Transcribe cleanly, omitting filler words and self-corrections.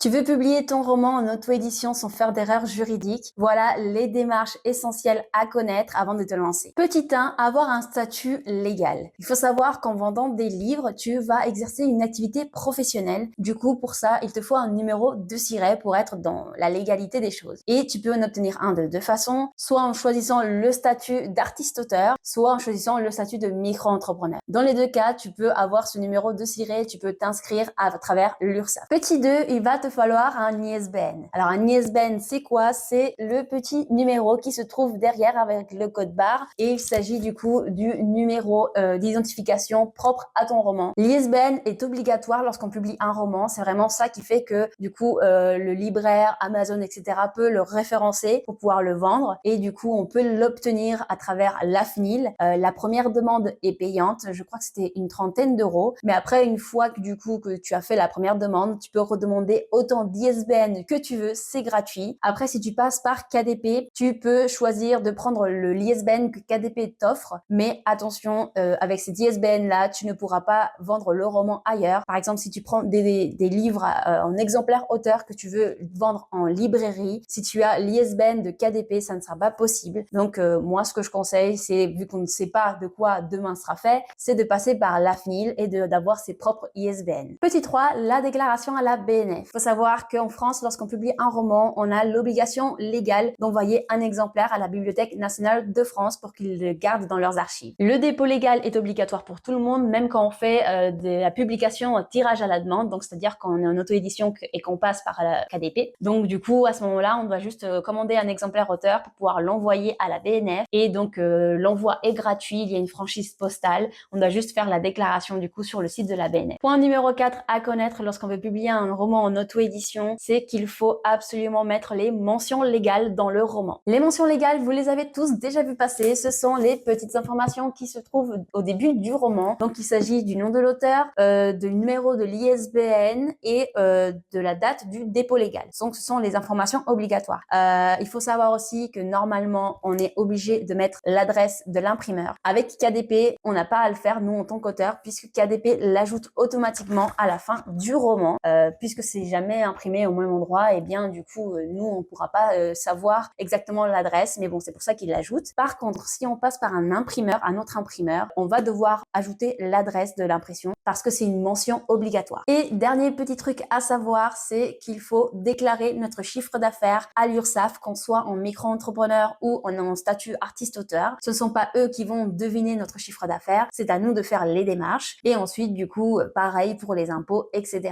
Tu veux publier ton roman en auto-édition sans faire d'erreurs juridiques? Voilà les démarches essentielles à connaître avant de te lancer. Petit 1, avoir un statut légal. Il faut savoir qu'en vendant des livres, tu vas exercer une activité professionnelle. Du coup, pour ça, il te faut un numéro de siret pour être dans la légalité des choses. Et tu peux en obtenir un de deux façons, soit en choisissant le statut d'artiste-auteur, soit en choisissant le statut de micro-entrepreneur. Dans les deux cas, tu peux avoir ce numéro de siret, tu peux t'inscrire à travers l'URSSAF. Petit 2, il va te falloir un ISBN. Alors un ISBN, c'est quoi? C'est le petit numéro qui se trouve derrière avec le code barre et il s'agit du coup du numéro d'identification propre à ton roman. L'ISBN est obligatoire lorsqu'on publie un roman. C'est vraiment ça qui fait que du coup le libraire, Amazon, etc. peut le référencer pour pouvoir le vendre et du coup on peut l'obtenir à travers l'AFNIL. La première demande est payante. Je crois que c'était une trentaine d'euros. Mais après, une fois que du coup que tu as fait la première demande, tu peux redemander autant d'ISBN que tu veux, c'est gratuit. Après, si tu passes par KDP, tu peux choisir de prendre l'ISBN que KDP t'offre, mais attention, avec cet ISBN là, tu ne pourras pas vendre le roman ailleurs. Par exemple, si tu prends des livres en exemplaire auteur que tu veux vendre en librairie, si tu as l'ISBN de KDP, ça ne sera pas possible. Donc moi, ce que je conseille, c'est, vu qu'on ne sait pas de quoi demain sera fait, c'est de passer par l'AFNIL et d'avoir ses propres ISBN. Petit 3, la déclaration à la BNF. Il faut savoir qu'en France, lorsqu'on publie un roman, on a l'obligation légale d'envoyer un exemplaire à la Bibliothèque nationale de France pour qu'ils le gardent dans leurs archives. Le dépôt légal est obligatoire pour tout le monde, même quand on fait de la publication en tirage à la demande, donc c'est-à-dire quand on est en auto-édition et qu'on passe par la KDP. Donc du coup, à ce moment-là, on doit juste commander un exemplaire auteur pour pouvoir l'envoyer à la BNF et donc l'envoi est gratuit, il y a une franchise postale, on doit juste faire la déclaration du coup sur le site de la BNF. Point numéro 4 à connaître lorsqu'on veut publier un roman en auto-édition, c'est qu'il faut absolument mettre les mentions légales dans le roman. Les mentions légales, vous les avez tous déjà vu passer, ce sont les petites informations qui se trouvent au début du roman. Donc il s'agit du nom de l'auteur, du numéro de l'ISBN et de la date du dépôt légal. Donc ce sont les informations obligatoires. Il faut savoir aussi que normalement, on est obligé de mettre l'adresse de l'imprimeur. Avec KDP, on n'a pas à le faire, nous, en tant qu'auteur, puisque KDP l'ajoute automatiquement à la fin du roman, puisque c'est jamais imprimé au même endroit, et bien, du coup, nous, on pourra pas savoir exactement l'adresse, mais bon, c'est pour ça qu'il l'ajoute. Par contre, si on passe par un autre imprimeur, on va devoir ajouter l'adresse de l'impression parce que c'est une mention obligatoire. Et dernier petit truc à savoir, c'est qu'il faut déclarer notre chiffre d'affaires à l'URSSAF, qu'on soit en micro-entrepreneur ou en statut artiste-auteur. Ce ne sont pas eux qui vont deviner notre chiffre d'affaires, c'est à nous de faire les démarches. Et ensuite, du coup, pareil pour les impôts, etc.